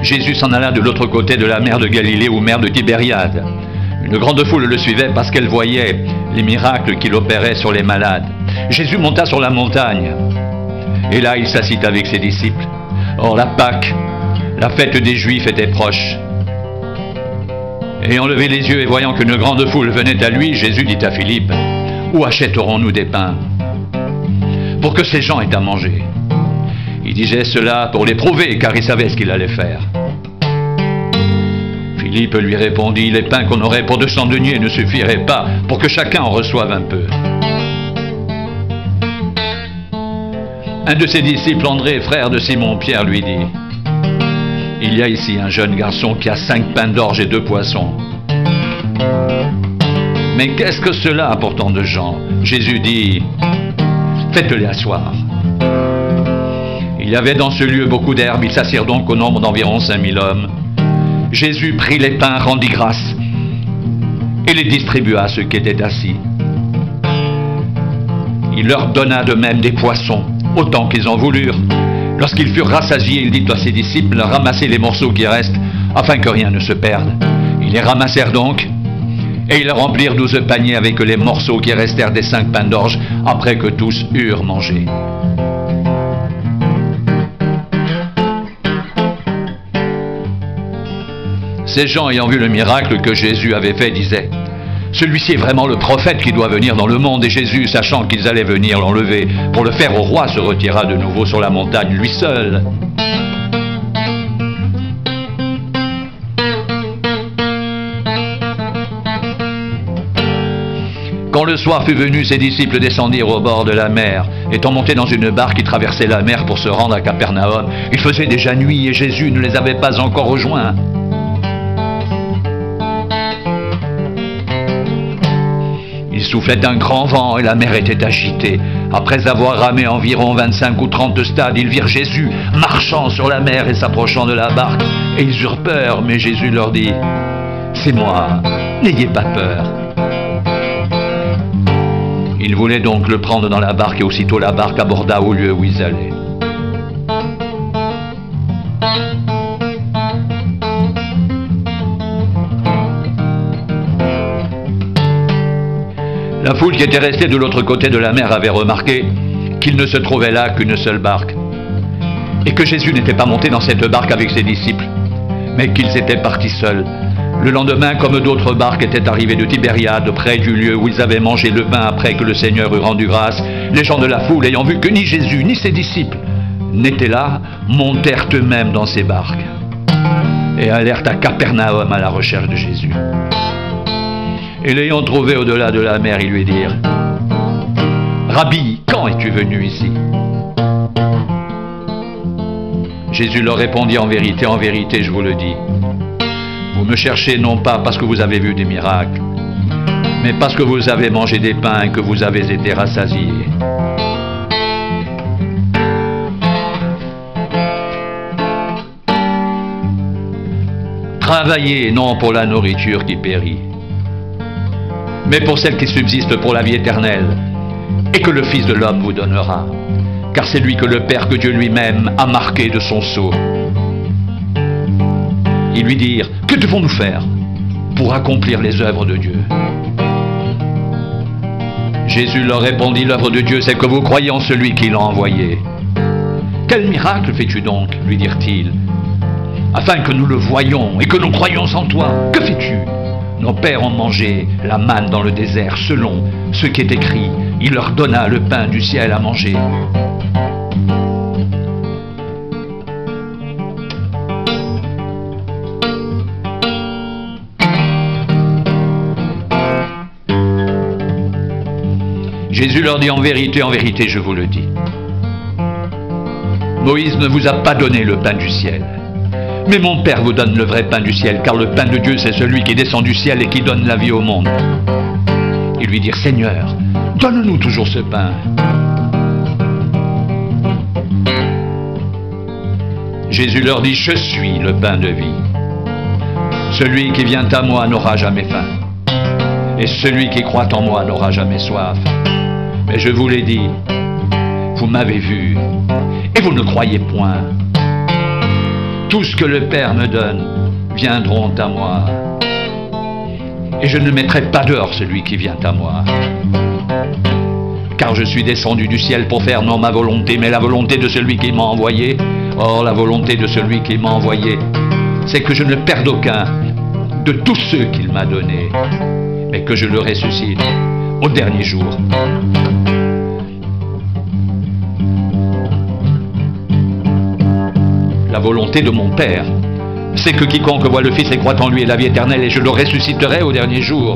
Jésus s'en alla de l'autre côté de la mer de Galilée ou mer de Tibériade. Une grande foule le suivait parce qu'elle voyait les miracles qu'il opérait sur les malades. Jésus monta sur la montagne. Et là, il s'assit avec ses disciples. Or, la Pâque, la fête des Juifs, était proche. Ayant levé les yeux et voyant qu'une grande foule venait à lui, Jésus dit à Philippe, « Où achèterons-nous des pains pour que ces gens aient à manger ?» Il disait cela pour l'éprouver, car il savait ce qu'il allait faire. Philippe lui répondit, « Les pains qu'on aurait pour 200 deniers ne suffiraient pas pour que chacun en reçoive un peu. » Un de ses disciples, André, frère de Simon-Pierre, lui dit, « Il y a ici un jeune garçon qui a 5 pains d'orge et 2 poissons. » « Mais qu'est-ce que cela pour tant de gens ?» Jésus dit, « Faites-les asseoir. » Il y avait dans ce lieu beaucoup d'herbes, ils s'assirent donc au nombre d'environ 5000 hommes. Jésus prit les pains, rendit grâce, et les distribua à ceux qui étaient assis. Il leur donna de même des poissons, autant qu'ils en voulurent. Lorsqu'ils furent rassasiés, il dit à ses disciples de ramasser les morceaux qui restent, afin que rien ne se perde. Ils les ramassèrent donc, et ils remplirent 12 paniers avec les morceaux qui restèrent des 5 pains d'orge, après que tous eurent mangé. Ces gens, ayant vu le miracle que Jésus avait fait, disaient, « Celui-ci est vraiment le prophète qui doit venir dans le monde. » Et Jésus, sachant qu'ils allaient venir l'enlever pour le faire au roi, se retira de nouveau sur la montagne, lui seul. Quand le soir fut venu, ses disciples descendirent au bord de la mer. Étant montés dans une barque qui traversait la mer pour se rendre à Capernaum, il faisait déjà nuit et Jésus ne les avait pas encore rejoints. Il soufflait un grand vent et la mer était agitée. Après avoir ramé environ 25 ou 30 stades, ils virent Jésus marchant sur la mer et s'approchant de la barque. Et ils eurent peur, mais Jésus leur dit, « C'est moi, n'ayez pas peur. » Ils voulaient donc le prendre dans la barque et aussitôt la barque aborda au lieu où ils allaient. La foule qui était restée de l'autre côté de la mer avait remarqué qu'il ne se trouvait là qu'une seule barque et que Jésus n'était pas monté dans cette barque avec ses disciples, mais qu'ils étaient partis seuls. Le lendemain, comme d'autres barques étaient arrivées de Tibériade, près du lieu où ils avaient mangé le pain après que le Seigneur eut rendu grâce, les gens de la foule, ayant vu que ni Jésus ni ses disciples n'étaient là, montèrent eux-mêmes dans ces barques et allèrent à Capernaum à la recherche de Jésus. Et l'ayant trouvé au-delà de la mer, ils lui dirent, « Rabbi, quand es-tu venu ici ?» Jésus leur répondit, en vérité, je vous le dis, vous me cherchez non pas parce que vous avez vu des miracles, mais parce que vous avez mangé des pains et que vous avez été rassasiés. Travaillez non pour la nourriture qui périt, mais pour celle qui subsiste pour la vie éternelle, et que le Fils de l'homme vous donnera, car c'est lui que le Père, que Dieu lui-même a marqué de son sceau. Ils lui dirent, « Que devons-nous faire pour accomplir les œuvres de Dieu ?» Jésus leur répondit, « L'œuvre de Dieu, c'est que vous croyez en celui qui l'a envoyé. »« Quel miracle fais-tu donc ?» lui dirent-ils. « Afin que nous le voyions et que nous croyions en toi. Que fais-tu ? Nos pères ont mangé la manne dans le désert, selon ce qui est écrit. Il leur donna le pain du ciel à manger. » Jésus leur dit, en vérité, je vous le dis. Moïse ne vous a pas donné le pain du ciel, mais mon Père vous donne le vrai pain du ciel, car le pain de Dieu, c'est celui qui descend du ciel et qui donne la vie au monde. Ils lui dirent, Seigneur, donne-nous toujours ce pain. Jésus leur dit, je suis le pain de vie. Celui qui vient à moi n'aura jamais faim, et celui qui croit en moi n'aura jamais soif. Mais je vous l'ai dit, vous m'avez vu, et vous ne croyez point. tout ce que le Père me donne viendront à moi. Et je ne mettrai pas dehors celui qui vient à moi. Car je suis descendu du ciel pour faire non ma volonté, mais la volonté de celui qui m'a envoyé. Or, la volonté de celui qui m'a envoyé, c'est que je ne perde aucun de tous ceux qu'il m'a donnés, mais que je le ressuscite au dernier jour. La volonté de mon Père, c'est que quiconque voit le Fils et croit en lui ait la vie éternelle, et je le ressusciterai au dernier jour.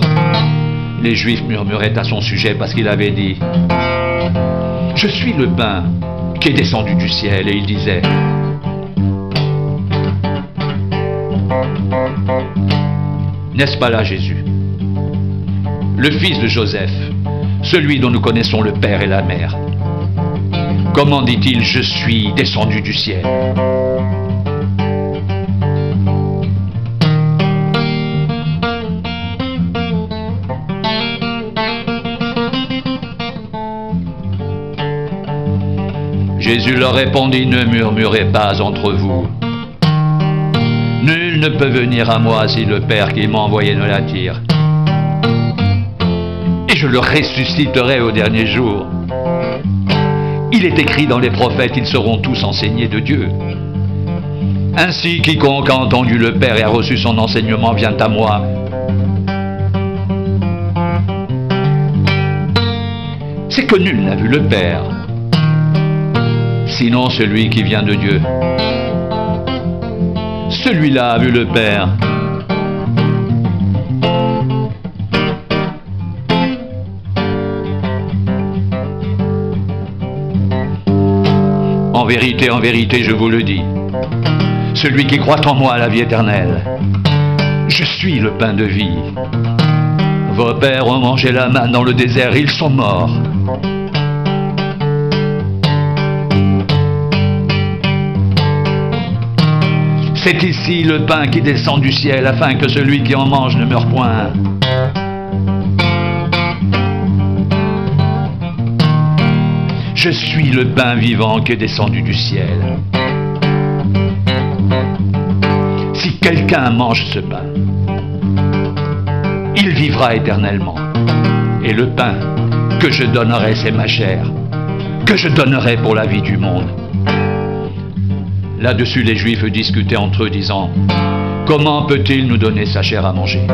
Les Juifs murmuraient à son sujet parce qu'il avait dit « Je suis le pain qui est descendu du ciel », et il disait « N'est-ce pas là Jésus, le fils de Joseph, celui dont nous connaissons le père et la mère? Comment dit-il « Je suis descendu du ciel » ? Jésus leur répondit, « Ne murmurez pas entre vous. Nul ne peut venir à moi si le Père qui m'a envoyé ne l'attire. Et je le ressusciterai au dernier jour. Il est écrit dans les prophètes, ils seront tous enseignés de Dieu. Ainsi, quiconque a entendu le Père et a reçu son enseignement vient à moi. C'est que nul n'a vu le Père, sinon celui qui vient de Dieu. Celui-là a vu le Père. En vérité, je vous le dis, celui qui croit en moi a la vie éternelle. Je suis le pain de vie. Vos pères ont mangé la manne dans le désert, ils sont morts. C'est ici le pain qui descend du ciel, afin que celui qui en mange ne meure point. Je suis le pain vivant qui est descendu du ciel. Si quelqu'un mange ce pain, il vivra éternellement. Et le pain que je donnerai, c'est ma chair, que je donnerai pour la vie du monde. Là-dessus, les Juifs discutaient entre eux, disant « Comment peut-il nous donner sa chair à manger ?»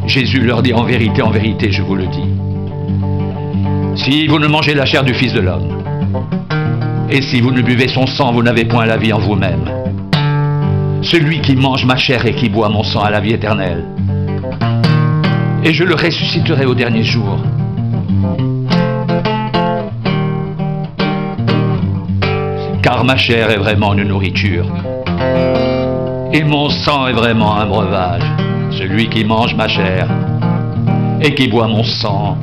Jésus leur dit « En vérité, je vous le dis. Si vous ne mangez la chair du Fils de l'homme, et si vous ne buvez son sang, vous n'avez point la vie en vous-même. Celui qui mange ma chair et qui boit mon sang a la vie éternelle. Et je le ressusciterai au dernier jour. Car ma chair est vraiment une nourriture, et mon sang est vraiment un breuvage. Celui qui mange ma chair et qui boit mon sang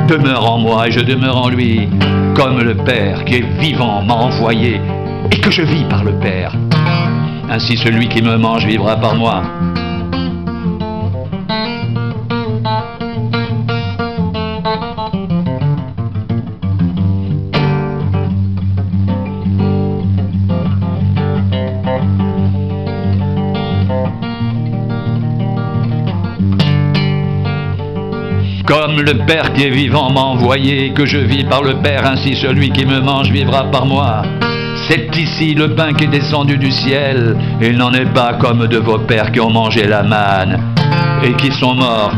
demeure en moi et je demeure en lui, comme le Père qui est vivant m'a envoyé et que je vis par le Père. Ainsi celui qui me mange vivra par moi. Comme le Père qui est vivant m'a envoyé et que je vis par le Père, ainsi celui qui me mange vivra par moi. C'est ici le pain qui est descendu du ciel. Il n'en est pas comme de vos pères qui ont mangé la manne et qui sont morts.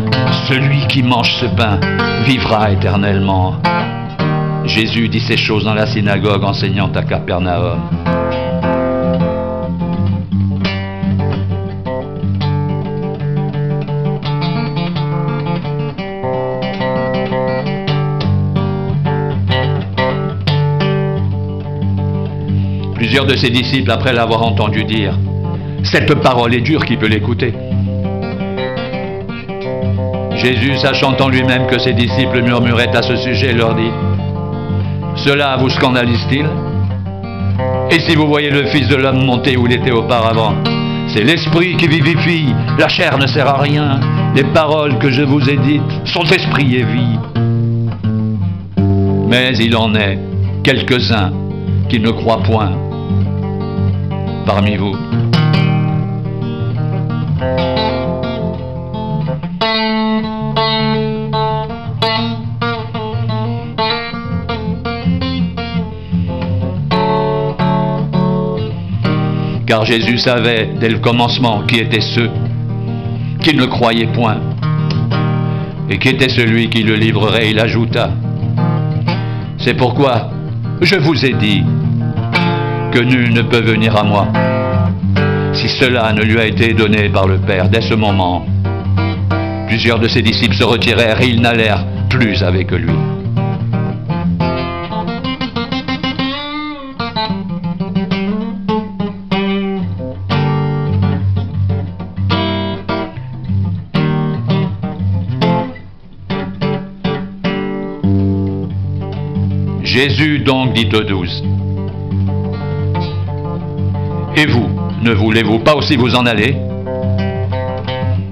Celui qui mange ce pain vivra éternellement. Jésus dit ces choses dans la synagogue enseignant à Capernaum. Plusieurs de ses disciples, après l'avoir entendu dire « Cette parole est dure, qui peut l'écouter ?» Jésus, sachant en lui-même que ses disciples murmuraient à ce sujet, leur dit « Cela vous scandalise-t-il? Et si vous voyez le Fils de l'homme monter où il était auparavant, c'est l'Esprit qui vivifie, la chair ne sert à rien. Les paroles que je vous ai dites sont esprit et vie. Mais il en est quelques-uns qui ne croient point parmi vous. Car Jésus savait dès le commencement qui étaient ceux qui ne croyaient point, et qui était celui qui le livrerait. Il ajouta: c'est pourquoi je vous ai dit que nul ne peut venir à moi si cela ne lui a été donné par le Père. Dès ce moment, plusieurs de ses disciples se retirèrent et ils n'allèrent plus avec lui. Jésus donc dit aux 12: et vous, ne voulez-vous pas aussi vous en aller?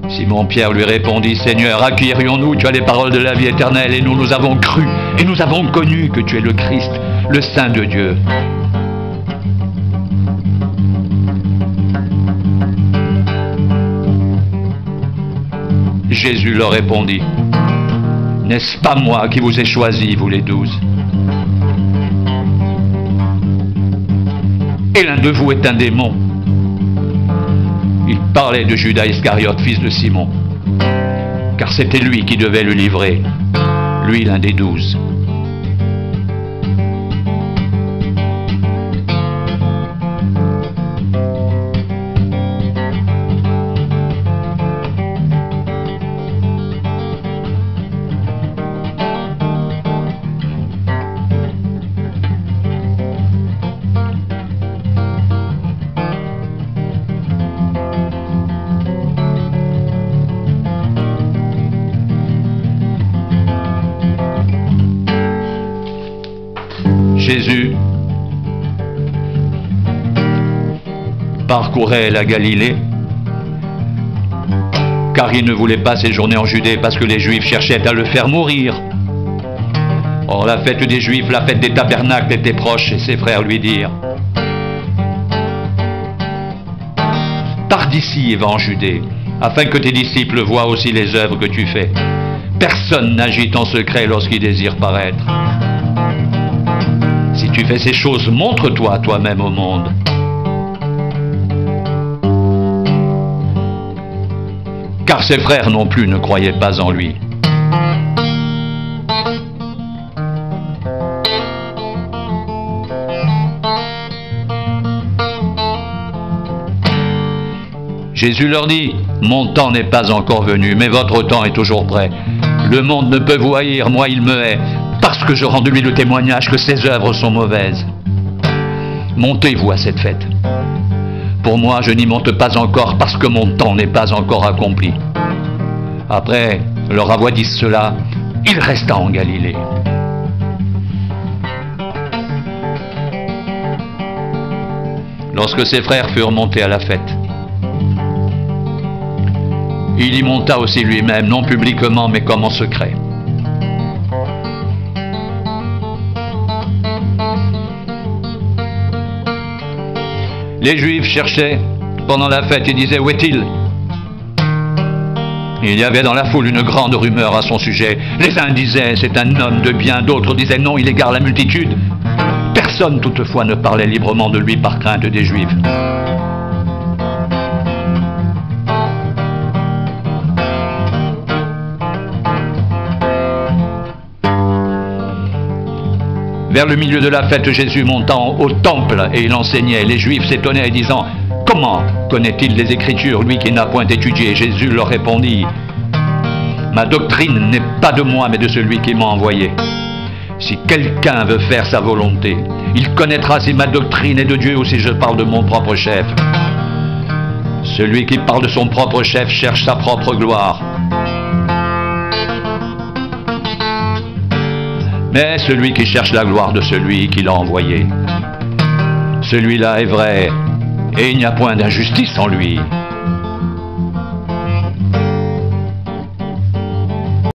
Simon-Pierre lui répondit: Seigneur, à qui irions-nous? Tu as les paroles de la vie éternelle, et nous avons cru, et nous avons connu que tu es le Christ, le Saint de Dieu. Jésus leur répondit: n'est-ce pas moi qui vous ai choisis, vous les 12? Et l'un de vous est un démon. Il parlait de Judas Iscariote, fils de Simon, car c'était lui qui devait le livrer, lui l'un des 12. Jésus parcourait la Galilée, car il ne voulait pas séjourner en Judée parce que les Juifs cherchaient à le faire mourir. Or la fête des Juifs, la fête des tabernacles, était proche, et ses frères lui dirent: pars d'ici et va en Judée, afin que tes disciples voient aussi les œuvres que tu fais. Personne n'agit en secret lorsqu'il désire paraître. Si tu fais ces choses, montre-toi toi-même au monde. Car ses frères non plus ne croyaient pas en lui. Jésus leur dit: mon temps n'est pas encore venu, mais votre temps est toujours prêt. Le monde ne peut vous haïr, moi il me hait, parce que je rends de lui le témoignage que ses œuvres sont mauvaises. Montez-vous à cette fête. Pour moi, je n'y monte pas encore parce que mon temps n'est pas encore accompli. Après leur avoir dit cela, il resta en Galilée. Lorsque ses frères furent montés à la fête, il y monta aussi lui-même, non publiquement, mais comme en secret. Les Juifs cherchaient pendant la fête et disaient: où est-il? Il y avait dans la foule une grande rumeur à son sujet. Les uns disaient: c'est un homme de bien, d'autres disaient: non, il égare la multitude. Personne toutefois ne parlait librement de lui par crainte des Juifs. Vers le milieu de la fête, Jésus monta au temple et il enseignait. Les Juifs s'étonnaient, disant: comment connaît-il les Écritures, lui qui n'a point étudié? Jésus leur répondit: ma doctrine n'est pas de moi, mais de celui qui m'a envoyé. Si quelqu'un veut faire sa volonté, il connaîtra si ma doctrine est de Dieu ou si je parle de mon propre chef. Celui qui parle de son propre chef cherche sa propre gloire. Mais celui qui cherche la gloire de celui qui l'a envoyé, celui-là est vrai, et il n'y a point d'injustice en lui.